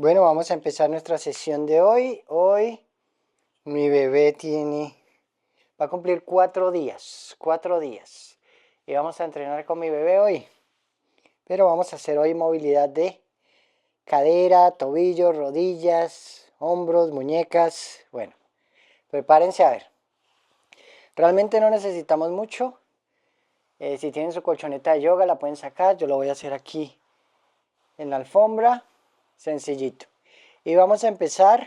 Bueno, vamos a empezar nuestra sesión de hoy. Hoy mi bebé va a cumplir 4 días, 4 días. Y vamos a entrenar con mi bebé hoy. Pero vamos a hacer hoy movilidad de cadera, tobillos, rodillas, hombros, muñecas. Bueno, prepárense a ver. Realmente no necesitamos mucho. Si tienen su colchoneta de yoga la pueden sacar. Yo lo voy a hacer aquí en la alfombra. Sencillito. Y vamos a empezar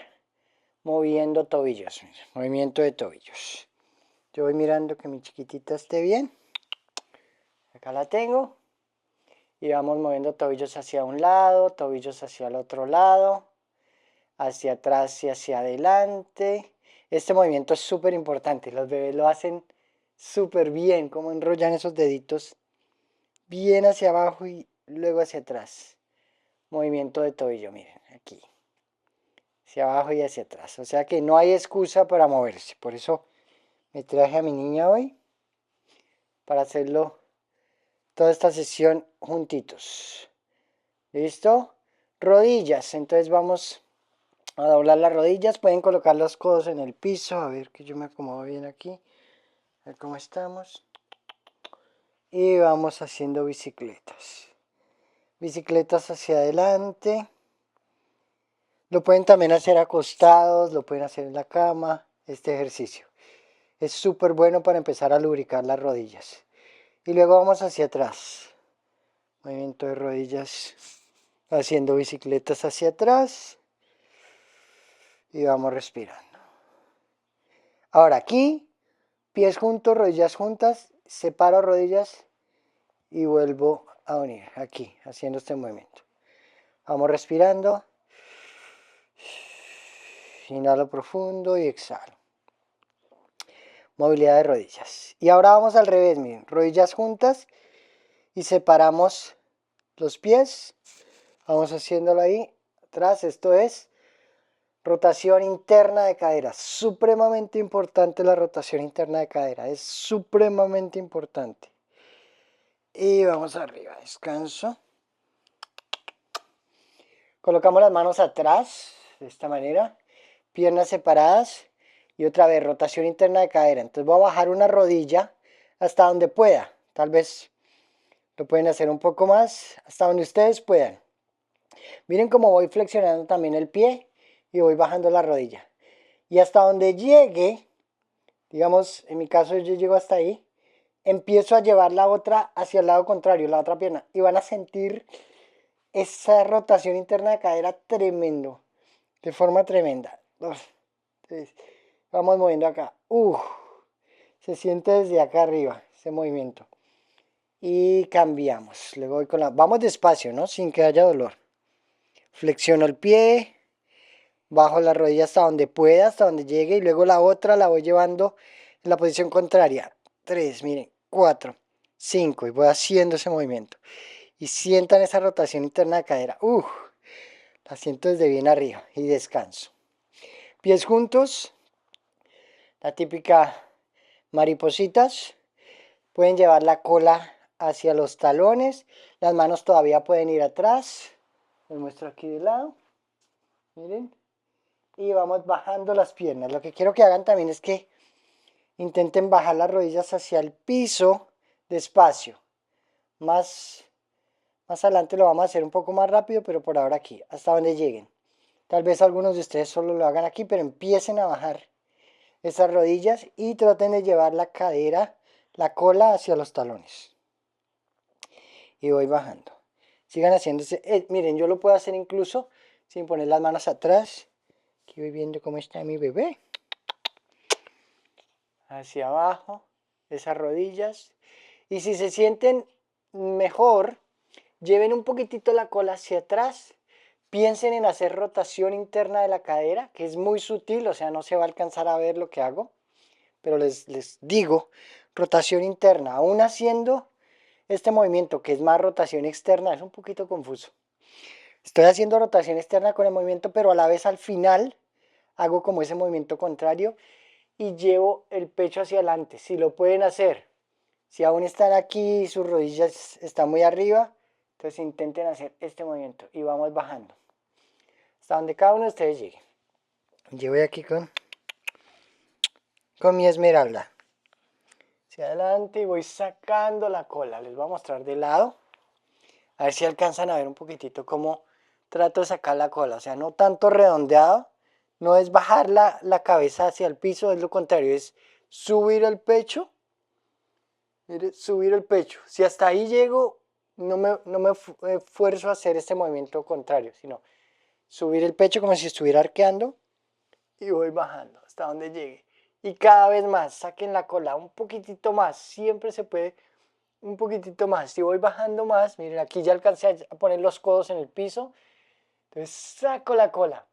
moviendo tobillos, movimiento de tobillos. Yo voy mirando que mi chiquitita esté bien. Acá la tengo. Y vamos moviendo tobillos hacia un lado, tobillos hacia el otro lado, hacia atrás y hacia adelante. Este movimiento es súper importante. Los bebés lo hacen súper bien, como enrollan esos deditos bien hacia abajo y luego hacia atrás. Movimiento de tobillo, miren, aquí. Hacia abajo y hacia atrás. O sea que no hay excusa para moverse. Por eso me traje a mi niña hoy para hacerlo toda esta sesión juntitos. ¿Listo? Rodillas. Entonces vamos a doblar las rodillas. Pueden colocar los codos en el piso. A ver que yo me acomodo bien aquí. A ver cómo estamos. Y vamos haciendo bicicletas. Bicicletas hacia adelante. Lo pueden también hacer acostados. Lo pueden hacer en la cama. Este ejercicio es súper bueno para empezar a lubricar las rodillas. Y luego vamos hacia atrás. Movimiento de rodillas. Haciendo bicicletas hacia atrás. Y vamos respirando. Ahora aquí, pies juntos, rodillas juntas. Separo rodillas y vuelvo a unir. Aquí, haciendo este movimiento. Vamos respirando. Inhalo profundo y exhalo. Movilidad de rodillas. Y ahora vamos al revés, miren. Rodillas juntas y separamos los pies. Vamos haciéndolo ahí atrás. Esto es rotación interna de cadera. Supremamente importante la rotación interna de cadera. Es supremamente importante. Y vamos arriba. Descanso. Colocamos las manos atrás. De esta manera. Piernas separadas. Y otra vez rotación interna de cadera. Entonces voy a bajar una rodilla hasta donde pueda. Tal vez lo pueden hacer un poco más. Hasta donde ustedes puedan. Miren cómo voy flexionando también el pie. Y voy bajando la rodilla. Y hasta donde llegue, digamos, en mi caso yo llego hasta ahí, empiezo a llevar la otra hacia el lado contrario, la otra pierna. Y van a sentir esa rotación interna de cadera tremendo, de forma tremenda. Entonces, vamos moviendo acá. Se siente desde acá arriba ese movimiento. Y cambiamos. Luego voy con la... Vamos despacio, ¿no? Sin que haya dolor. Flexiono el pie. Bajo la rodilla hasta donde pueda, hasta donde llegue. Y luego la otra la voy llevando en la posición contraria. 3, miren, 4, 5. Y voy haciendo ese movimiento. Y sientan esa rotación interna de cadera. La siento desde bien arriba. Y descanso. Pies juntos. La típica maripositas. Pueden llevar la cola hacia los talones. Las manos todavía pueden ir atrás. Les muestro aquí de lado. Miren. Y vamos bajando las piernas. Lo que quiero que hagan también es que intenten bajar las rodillas hacia el piso despacio. Más adelante lo vamos a hacer un poco más rápido, pero por ahora aquí, hasta donde lleguen. Tal vez algunos de ustedes solo lo hagan aquí, pero empiecen a bajar esas rodillas y traten de llevar la cadera, la cola hacia los talones. Y voy bajando. Sigan haciéndose. Miren, yo lo puedo hacer incluso sin poner las manos atrás. Aquí voy viendo cómo está mi bebé. Hacia abajo, esas rodillas. Y si se sienten mejor, lleven un poquitito la cola hacia atrás. Piensen en hacer rotación interna de la cadera, que es muy sutil, o sea, no se va a alcanzar a ver lo que hago. Pero les digo, rotación interna. Aún haciendo este movimiento, que es más rotación externa, es un poquito confuso. Estoy haciendo rotación externa con el movimiento, pero a la vez al final hago como ese movimiento contrario y llevo el pecho hacia adelante. Si lo pueden hacer, si aún están aquí y sus rodillas están muy arriba, entonces intenten hacer este movimiento y vamos bajando. hasta donde cada uno de ustedes llegue. Yo voy aquí con mi esmeralda hacia adelante y voy sacando la cola. Les voy a mostrar de lado, a ver si alcanzan a ver un poquitito cómo trato de sacar la cola. O sea, no tanto redondeado, no es bajar la cabeza hacia el piso, es lo contrario, es subir el pecho. Mire, subir el pecho. Si hasta ahí llego, no me esfuerzo a hacer este movimiento contrario, sino subir el pecho como si estuviera arqueando y voy bajando hasta donde llegue. Y cada vez más, saquen la cola un poquitito más, siempre se puede un poquitito más. Si voy bajando más, miren, aquí ya alcancé a poner los codos en el piso, entonces saco la cola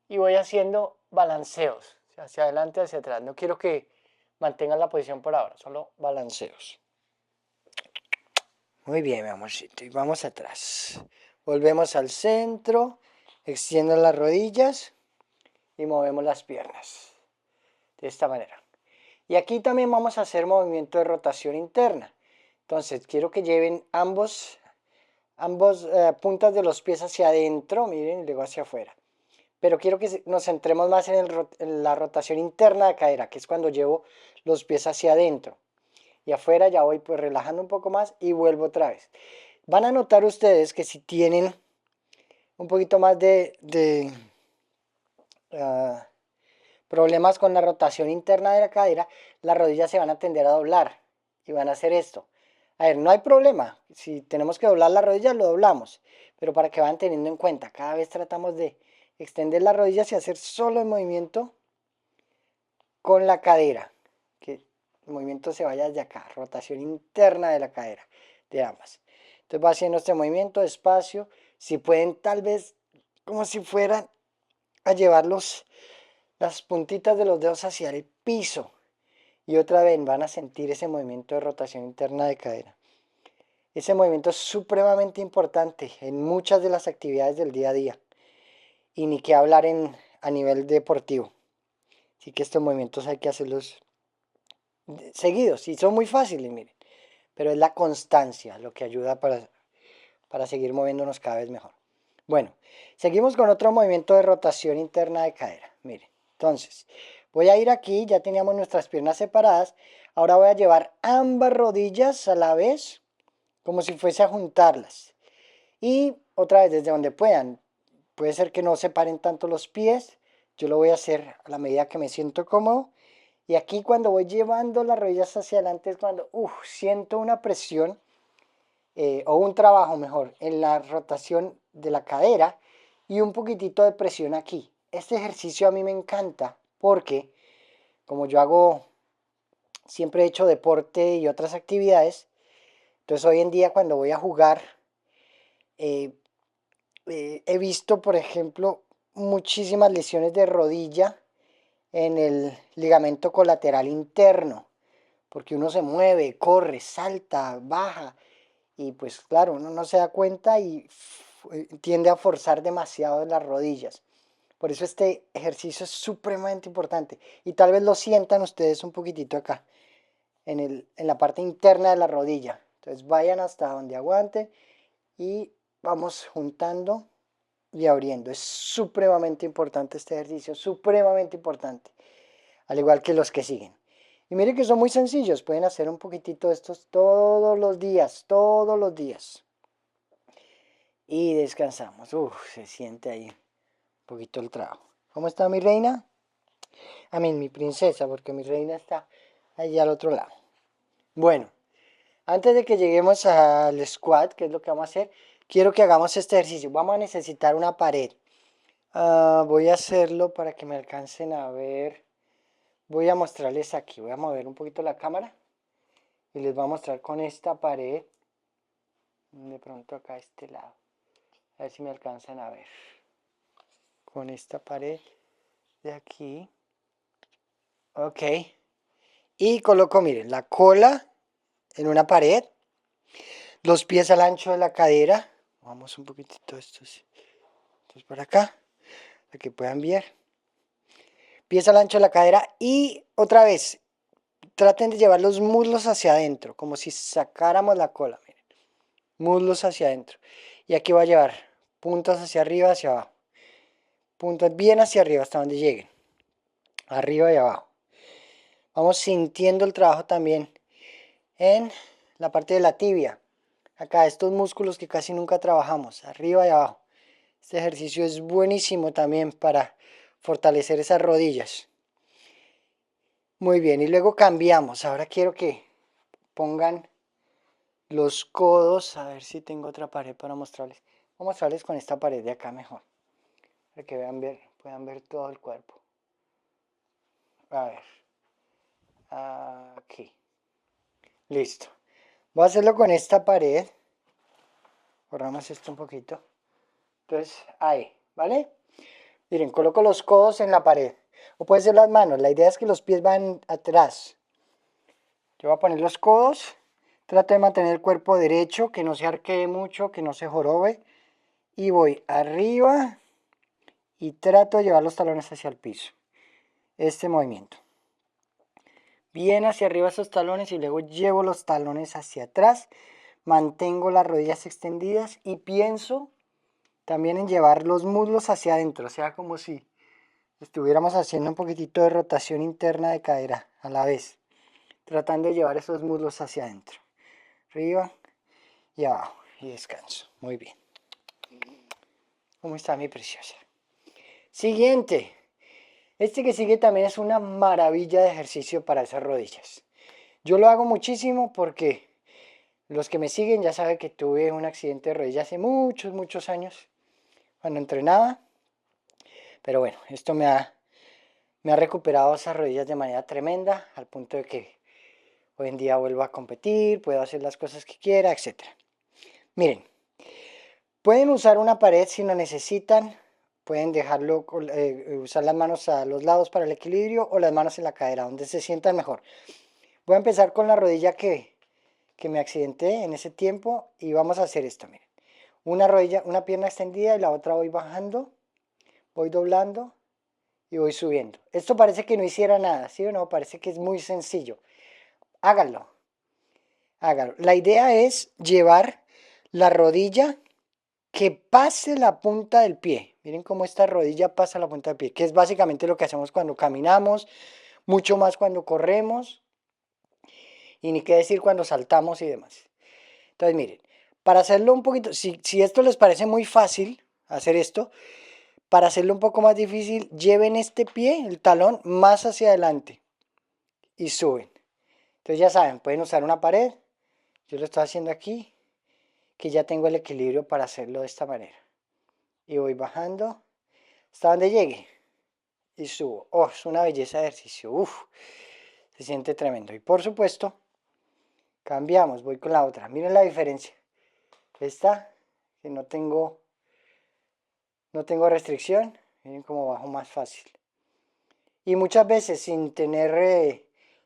y voy haciendo balanceos, hacia adelante, hacia atrás. No quiero que mantengan la posición por ahora, solo balanceos. Muy bien, mi amorcito, y vamos atrás. Volvemos al centro, extiendo las rodillas y movemos las piernas. De esta manera. Y aquí también vamos a hacer movimiento de rotación interna. Entonces, quiero que lleven ambos puntas de los pies hacia adentro, miren, y luego hacia afuera. Pero quiero que nos centremos más en la rotación interna de cadera, que es cuando llevo los pies hacia adentro. Y afuera ya voy pues relajando un poco más y vuelvo otra vez. Van a notar ustedes que si tienen un poquito más de problemas con la rotación interna de la cadera, las rodillas se van a tender a doblar y van a hacer esto. A ver, no hay problema. Si tenemos que doblar las rodillas, lo doblamos. Pero para que vayan teniendo en cuenta, cada vez tratamos de extender las rodillas y hacer solo el movimiento con la cadera. Que el movimiento se vaya de acá, rotación interna de la cadera, de ambas. Entonces va haciendo este movimiento despacio. Si pueden, tal vez como si fueran a llevar las puntitas de los dedos hacia el piso. Y otra vez van a sentir ese movimiento de rotación interna de cadera. Ese movimiento es supremamente importante en muchas de las actividades del día a día. Y ni qué hablar a nivel deportivo. Así que estos movimientos hay que hacerlos seguidos. Y son muy fáciles, miren. Pero es la constancia lo que ayuda para seguir moviéndonos cada vez mejor. Bueno, seguimos con otro movimiento de rotación interna de cadera. Miren, entonces, voy a ir aquí, ya teníamos nuestras piernas separadas. Ahora voy a llevar ambas rodillas a la vez, como si fuese a juntarlas. Y otra vez, desde donde puedan. Puede ser que no separen tanto los pies. Yo lo voy a hacer a la medida que me siento cómodo. Y aquí cuando voy llevando las rodillas hacia adelante es cuando siento una presión o un trabajo mejor en la rotación de la cadera y un poquitito de presión aquí. Este ejercicio a mí me encanta porque como yo siempre he hecho deporte y otras actividades, entonces hoy en día cuando voy a jugar he visto, por ejemplo, muchísimas lesiones de rodilla en el ligamento colateral interno, porque uno se mueve, corre, salta, baja, y pues claro, uno no se da cuenta y tiende a forzar demasiado las rodillas. Por eso este ejercicio es supremamente importante. Y tal vez lo sientan ustedes un poquitito acá, en la parte interna de la rodilla. Entonces vayan hasta donde aguanten y vamos juntando y abriendo. Es supremamente importante este ejercicio, supremamente importante. Al igual que los que siguen. Y miren que son muy sencillos, pueden hacer un poquitito de estos todos los días, todos los días. Y descansamos. Se siente ahí un poquito el trabajo. ¿Cómo está mi reina? Mi princesa, porque mi reina está allá al otro lado. Bueno, antes de que lleguemos al squat, que es lo que vamos a hacer, quiero que hagamos este ejercicio. Vamos a necesitar una pared. Voy a hacerlo para que me alcancen a ver. Voy a mostrarles aquí, voy a mover un poquito la cámara y les voy a mostrar con esta pared, de pronto acá a este lado, a ver si me alcanzan a ver, con esta pared de aquí, ok, y coloco, miren, la cola en una pared, los pies al ancho de la cadera, vamos un poquitito estos por acá, para que puedan ver, pies al ancho de la cadera y otra vez, traten de llevar los muslos hacia adentro, como si sacáramos la cola, miren. Muslos hacia adentro. Y aquí voy a llevar puntas hacia arriba, hacia abajo. puntas bien hacia arriba hasta donde lleguen, arriba y abajo. Vamos sintiendo el trabajo también en la parte de la tibia, acá estos músculos que casi nunca trabajamos, arriba y abajo. Este ejercicio es buenísimo también para fortalecer esas rodillas. Muy bien, y luego cambiamos. Ahora quiero que pongan los codos. A ver si tengo otra pared para mostrarles. Voy a mostrarles con esta pared de acá mejor, para que puedan ver todo el cuerpo. A ver, aquí. Listo. Voy a hacerlo con esta pared. Borramos esto un poquito. Entonces, ahí, ¿vale? Miren, coloco los codos en la pared. O puede ser las manos. La idea es que los pies van atrás. Yo voy a poner los codos. Trato de mantener el cuerpo derecho, que no se arquee mucho, que no se jorobe. Y voy arriba y trato de llevar los talones hacia el piso. Este movimiento. Bien hacia arriba esos talones y luego llevo los talones hacia atrás. Mantengo las rodillas extendidas y pienso también en llevar los muslos hacia adentro. O sea, como si estuviéramos haciendo un poquitito de rotación interna de cadera a la vez. Tratando de llevar esos muslos hacia adentro. Arriba y abajo. Y descanso. Muy bien. ¿Cómo está mi preciosa? Siguiente. Este que sigue también es una maravilla de ejercicio para esas rodillas. Yo lo hago muchísimo porque los que me siguen ya saben que tuve un accidente de rodilla hace muchos años cuando entrenaba. Pero bueno, esto me ha recuperado esas rodillas de manera tremenda al punto de que hoy en día vuelvo a competir, puedo hacer las cosas que quiera, etc. Miren, pueden usar una pared si lo necesitan. Pueden dejarlo, usar las manos a los lados para el equilibrio o las manos en la cadera, donde se sientan mejor. Voy a empezar con la rodilla que me accidenté en ese tiempo y vamos a hacer esto, miren. Una rodilla, una pierna extendida y la otra voy bajando, voy doblando y voy subiendo. Esto parece que no hiciera nada, ¿sí o no? Parece que es muy sencillo. Háganlo, háganlo. La idea es llevar la rodilla que pase la punta del pie. Miren cómo esta rodilla pasa la punta del pie, que es básicamente lo que hacemos cuando caminamos, mucho más cuando corremos, y ni qué decir cuando saltamos y demás. Entonces, miren, para hacerlo un poquito, si esto les parece muy fácil, hacer esto, para hacerlo un poco más difícil, lleven este pie, el talón, más hacia adelante y suben. Entonces ya saben, pueden usar una pared, yo lo estoy haciendo aquí, que ya tengo el equilibrio para hacerlo de esta manera. Y voy bajando hasta donde llegue y subo. Oh, es una belleza de ejercicio. Uf, se siente tremendo. Y por supuesto, cambiamos, voy con la otra. Miren la diferencia. Esta, que no tengo restricción. Miren cómo bajo más fácil. Y muchas veces sin tener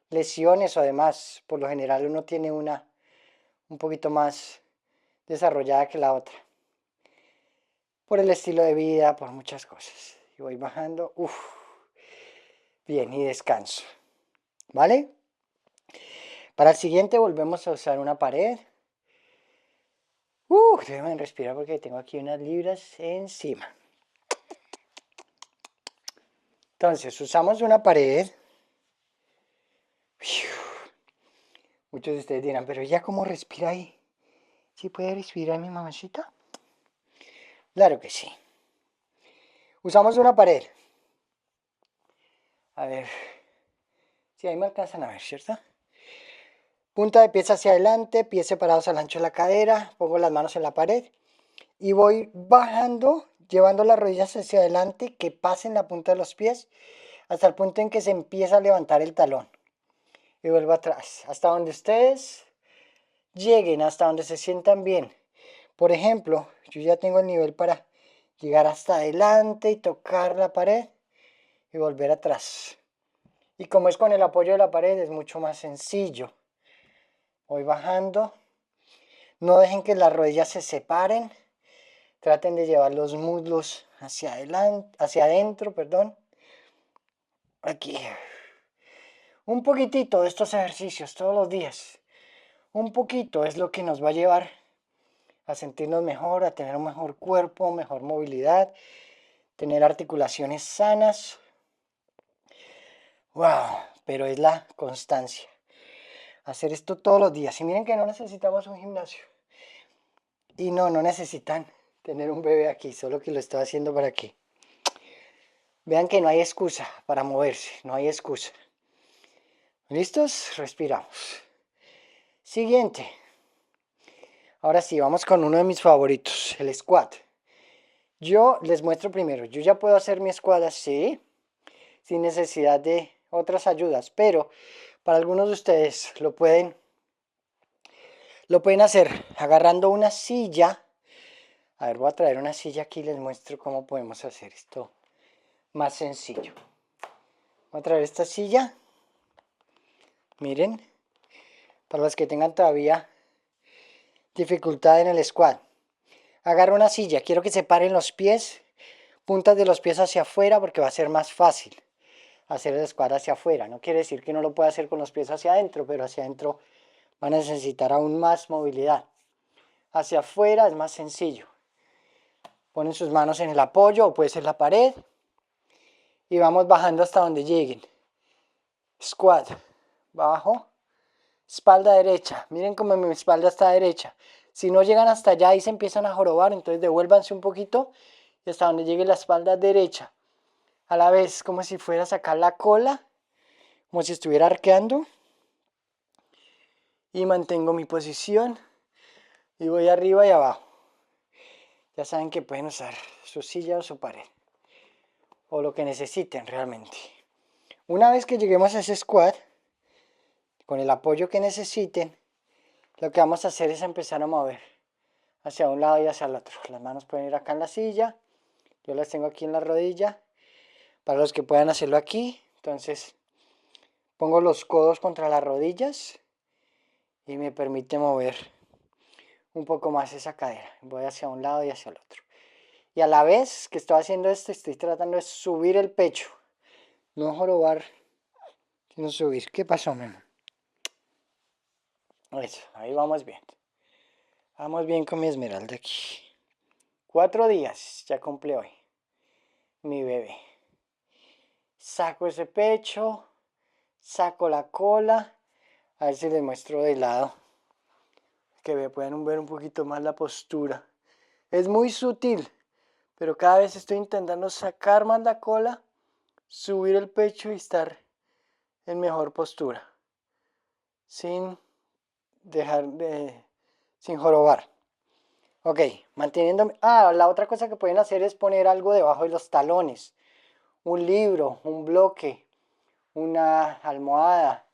lesiones o demás, por lo general uno tiene una un poquito más desarrollada que la otra. Por el estilo de vida, por muchas cosas. Y voy bajando. Uf. Bien, y descanso. ¿Vale? Para el siguiente volvemos a usar una pared. Déjenme respirar porque tengo aquí unas libras encima. Entonces, usamos una pared. Muchos de ustedes dirán, pero ella cómo respira ahí. ¿Sí puede respirar mi mamacita? Claro que sí. Usamos una pared. A ver. Sí, ahí me alcanzan a ver, ¿cierto? Punta de pies hacia adelante, pies separados al ancho de la cadera. Pongo las manos en la pared. Y voy bajando, llevando las rodillas hacia adelante, que pasen la punta de los pies, hasta el punto en que se empieza a levantar el talón. Y vuelvo atrás, hasta donde ustedes lleguen, hasta donde se sientan bien. Por ejemplo, yo ya tengo el nivel para llegar hasta adelante y tocar la pared y volver atrás. Y como es con el apoyo de la pared, es mucho más sencillo. Voy bajando. No dejen que las rodillas se separen. Traten de llevar los muslos hacia adelante, hacia adentro, perdón. Aquí. Un poquitito de estos ejercicios todos los días. Un poquito es lo que nos va a llevar a sentirnos mejor, a tener un mejor cuerpo, mejor movilidad, tener articulaciones sanas. ¡Wow! Pero es la constancia. Hacer esto todos los días. Y miren que no necesitamos un gimnasio. Y no necesitan tener un bebé aquí, solo que lo estoy haciendo para que vean que no hay excusa para moverse, no hay excusa. ¿Listos? Respiramos. Siguiente. Ahora sí, vamos con uno de mis favoritos, el squat. Yo les muestro primero, yo ya puedo hacer mi squat así, sin necesidad de otras ayudas, pero para algunos de ustedes lo pueden hacer agarrando una silla. A ver, voy a traer una silla aquí y les muestro cómo podemos hacer esto más sencillo. Voy a traer esta silla. Miren, para los que tengan todavía dificultad en el squat. Agarro una silla, quiero que separen los pies, puntas de los pies hacia afuera porque va a ser más fácil hacer el squat hacia afuera. No quiere decir que no lo pueda hacer con los pies hacia adentro, pero hacia adentro van a necesitar aún más movilidad. Hacia afuera es más sencillo. Ponen sus manos en el apoyo o puede ser la pared y vamos bajando hasta donde lleguen. Squat, bajo, espalda derecha. Miren cómo mi espalda está derecha. Si no llegan hasta allá y se empiezan a jorobar, entonces devuélvanse un poquito y hasta donde llegue la espalda derecha. A la vez, como si fuera a sacar la cola, como si estuviera arqueando. Y mantengo mi posición y voy arriba y abajo. Ya saben que pueden usar su silla o su pared, o lo que necesiten realmente. Una vez que lleguemos a ese squat, con el apoyo que necesiten, lo que vamos a hacer es empezar a mover hacia un lado y hacia el otro. Las manos pueden ir acá en la silla, yo las tengo aquí en la rodilla. Para los que puedan hacerlo aquí, entonces pongo los codos contra las rodillas y me permite mover un poco más esa cadera. Voy hacia un lado y hacia el otro. Y a la vez que estoy haciendo esto, estoy tratando de subir el pecho. No jorobar, sino subir. ¿Qué pasó, Memo? Eso, ahí vamos bien. Vamos bien con mi esmeralda aquí. 4 días ya cumple hoy mi bebé. Saco ese pecho, saco la cola. A ver si les muestro de lado. Que puedan ver un poquito más la postura. Es muy sutil, pero cada vez estoy intentando sacar más la cola, subir el pecho y estar en mejor postura. Sin sin jorobar. Ok, manteniéndome. La otra cosa que pueden hacer es poner algo debajo de los talones. Un libro, un bloque, una almohada.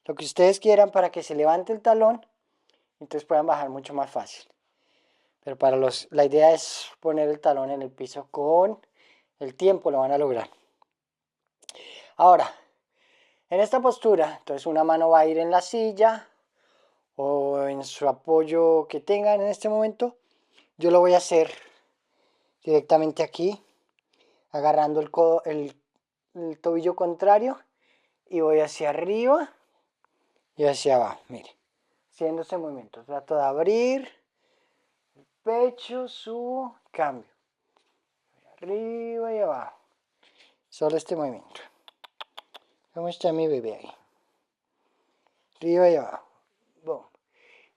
Lo que ustedes quieran para que se levante el talón. Entonces puedan bajar mucho más fácil. Pero la idea es poner el talón en el piso con el tiempo, lo van a lograr. Ahora, en esta postura, entonces una mano va a ir en la silla o en su apoyo que tengan en este momento. Yo lo voy a hacer directamente aquí, agarrando el tobillo contrario y voy hacia arriba y hacia abajo. Mire, haciendo ese movimiento. Trato de abrir el pecho, subo, cambio. Arriba y abajo. Solo este movimiento. ¿Cómo está mi bebé ahí? Arriba y abajo. Boom.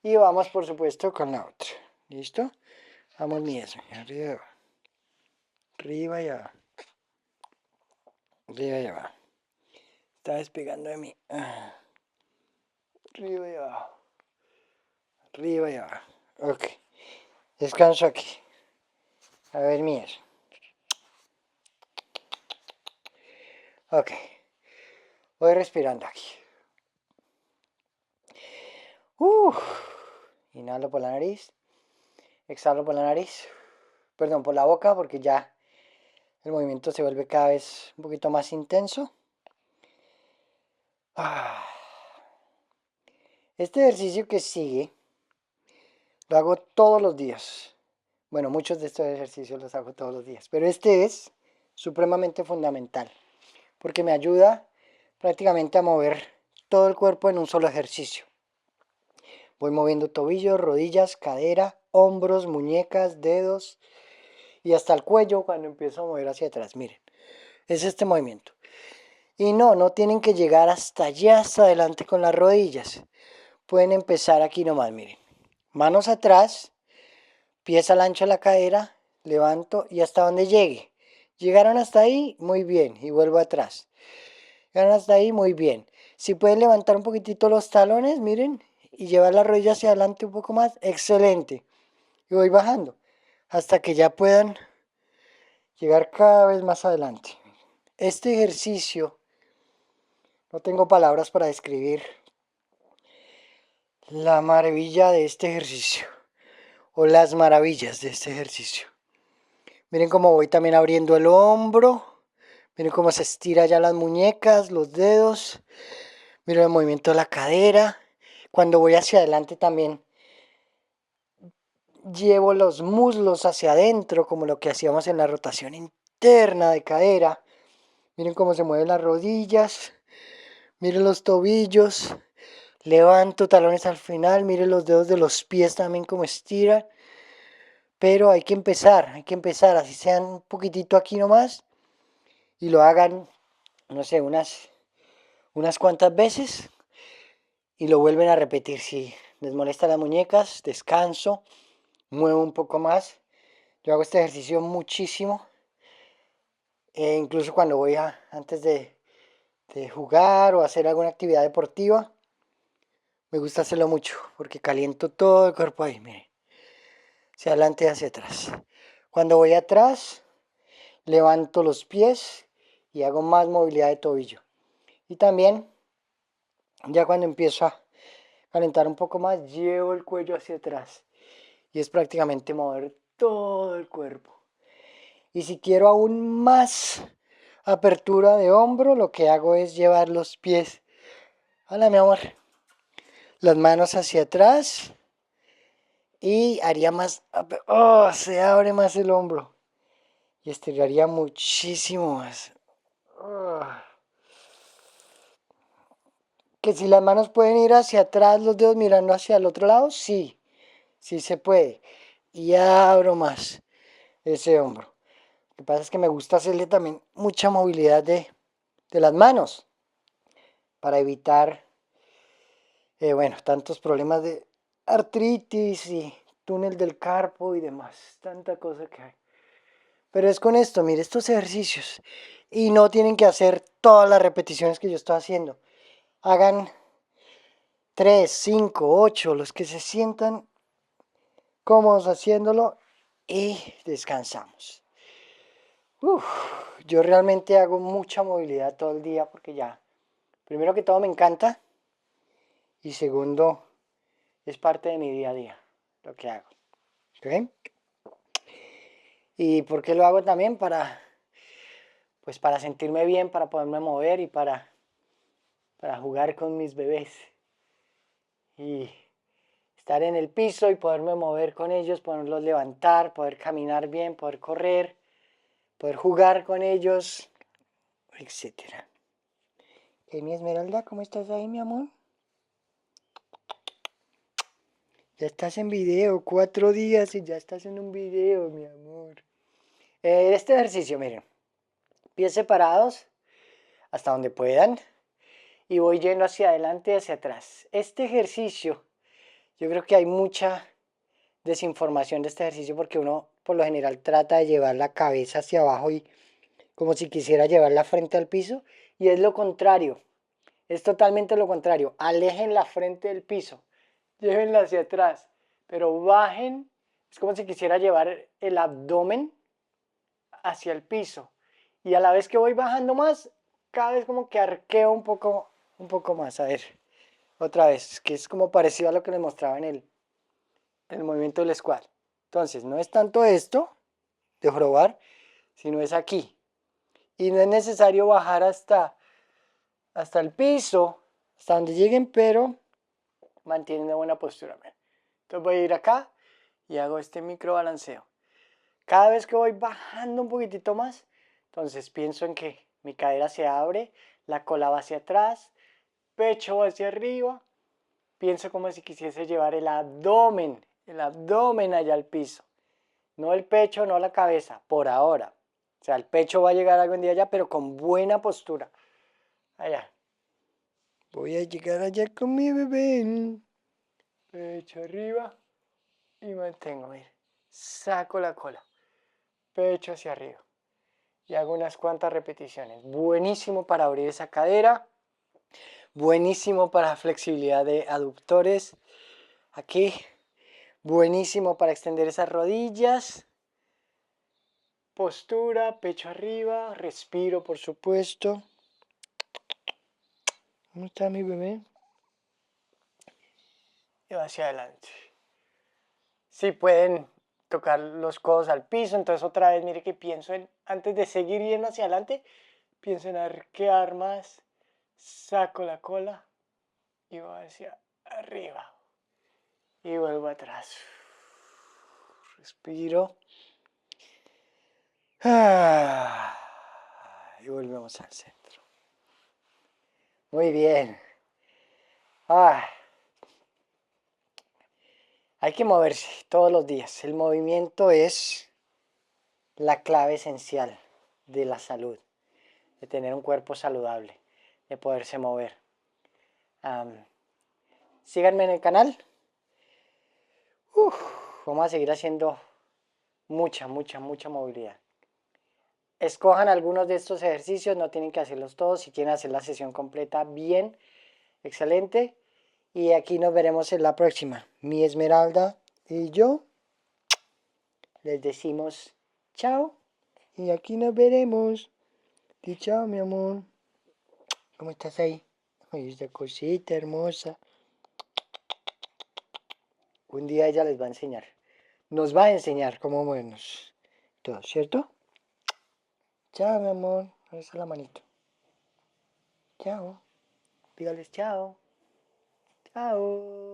Y vamos, por supuesto, con la otra. ¿Listo? Vamos mismo. Arriba y abajo. Arriba y abajo. Arriba y abajo. Está despegando de mí. Arriba y abajo. Arriba y abajo. Ok. Descanso aquí. A ver, mies. Ok. Voy respirando aquí. Inhalo por la nariz. Exhalo por la nariz. Perdón, por la boca porque ya el movimiento se vuelve cada vez un poquito más intenso. Este ejercicio que sigue lo hago todos los días. Bueno, muchos de estos ejercicios los hago todos los días, pero este es supremamente fundamental porque me ayuda prácticamente a mover todo el cuerpo en un solo ejercicio. Voy moviendo tobillos, rodillas, cadera, hombros, muñecas, dedos y hasta el cuello cuando empiezo a mover hacia atrás. Miren, es este movimiento. Y no tienen que llegar hasta allá, hasta adelante con las rodillas. Pueden empezar aquí nomás, miren. Manos atrás, pies al ancho de la cadera, levanto y hasta donde llegue. Llegaron hasta ahí, muy bien, y vuelvo atrás. Llegaron hasta ahí, muy bien. Si pueden levantar un poquitito los talones, miren, y llevar la rodilla hacia adelante un poco más, excelente. Y voy bajando hasta que ya puedan llegar cada vez más adelante. Este ejercicio, no tengo palabras para describir la maravilla de este ejercicio o las maravillas de este ejercicio. Miren cómo voy también abriendo el hombro. Miren cómo se estira ya las muñecas, los dedos. Miren el movimiento de la cadera. Cuando voy hacia adelante también llevo los muslos hacia adentro, como lo que hacíamos en la rotación interna de cadera. Miren cómo se mueven las rodillas. Miren los tobillos. Levanto talones al final. Miren los dedos de los pies también como estiran. Pero hay que empezar, así sean un poquitito aquí nomás. Y lo hagan, no sé, unas cuantas veces. Y lo vuelven a repetir. Si les molesta las muñecas, descanso, muevo un poco más. Yo hago este ejercicio muchísimo. Incluso cuando voy antes de jugar o hacer alguna actividad deportiva. Me gusta hacerlo mucho porque caliento todo el cuerpo ahí, miren. Hacia adelante y hacia atrás. Cuando voy atrás, levanto los pies y hago más movilidad de tobillo. Y también, ya cuando empiezo a calentar un poco más, llevo el cuello hacia atrás. Y es prácticamente mover todo el cuerpo. Y si quiero aún más apertura de hombro, lo que hago es llevar los pies. Hola, mi amor. Las manos hacia atrás. Y haría más. Oh, se abre más el hombro. Y estiraría muchísimo más. Oh. Que si las manos pueden ir hacia atrás, los dedos mirando hacia el otro lado, sí. Sí se puede. Y abro más ese hombro. Lo que pasa es que me gusta hacerle también mucha movilidad de las manos. Para evitar, bueno, tantos problemas de artritis y túnel del carpo y demás. Tanta cosa que hay. Pero es con esto, mire, estos ejercicios. Y no tienen que hacer todas las repeticiones que yo estoy haciendo. Hagan 3, 5, 8, los que se sientan cómodos haciéndolo y descansamos. Uf, yo realmente hago mucha movilidad todo el día porque ya, primero que todo me encanta y segundo, es parte de mi día a día lo que hago. ¿Okay? ¿Y por qué lo hago también? Pues para sentirme bien, para poderme mover y para jugar con mis bebés. Y estar en el piso y poderme mover con ellos, poderlos levantar, poder caminar bien, poder correr, poder jugar con ellos, etcétera. Mi Esmeralda, ¿cómo estás ahí, mi amor? Ya estás en video, 4 días y ya estás en un video, mi amor. Este ejercicio, miren, pies separados hasta donde puedan y voy yendo hacia adelante y hacia atrás. Este ejercicio, yo creo que hay mucha desinformación de este ejercicio porque uno por lo general trata de llevar la cabeza hacia abajo y como si quisiera llevar la frente al piso y es lo contrario, es totalmente lo contrario. Alejen la frente del piso, llévenla hacia atrás, pero bajen, es como si quisiera llevar el abdomen hacia el piso y a la vez que voy bajando más, cada vez como que arqueo un poco más. A ver, otra vez, que es como parecido a lo que les mostraba en el movimiento del squat. Entonces, no es tanto esto de probar, sino es aquí. Y no es necesario bajar hasta el piso, hasta donde lleguen, pero mantienen una buena postura. Entonces voy a ir acá y hago este micro balanceo. Cada vez que voy bajando un poquitito más, entonces pienso en que mi cadera se abre, la cola va hacia atrás, pecho va hacia arriba. Pienso como si quisiese llevar el abdomen allá al piso. No el pecho, no la cabeza, por ahora. O sea, el pecho va a llegar algún día allá, pero con buena postura. Allá. Voy a llegar allá con mi bebé. Pecho arriba y mantengo, mire. Saco la cola. Pecho hacia arriba. Y hago unas cuantas repeticiones. Buenísimo para abrir esa cadera. Buenísimo para flexibilidad de aductores. Aquí. Buenísimo para extender esas rodillas. Postura, pecho arriba. Respiro, por supuesto. ¿Cómo está mi bebé? Y va hacia adelante. Si pueden tocar los codos al piso, entonces otra vez mire que pienso en, antes de seguir yendo hacia adelante, pienso en arquear más, saco la cola y voy hacia arriba y vuelvo atrás. Respiro. Y volvemos al centro. Muy bien. Hay que moverse todos los días. El movimiento es la clave esencial de la salud, de tener un cuerpo saludable, de poderse mover. Síganme en el canal. Vamos a seguir haciendo mucha movilidad. Escojan algunos de estos ejercicios, no tienen que hacerlos todos. Si quieren hacer la sesión completa, bien, excelente. Y aquí nos veremos en la próxima. Mi Esmeralda y yo les decimos chao. Y aquí nos veremos. Y chao, mi amor. ¿Cómo estás ahí? Ay, esta cosita hermosa. Un día ella les va a enseñar. Nos va a enseñar cómo movernos. Todo, ¿cierto? Chao, mi amor. Ahí está la manito. Chao. Dígales chao. Chao.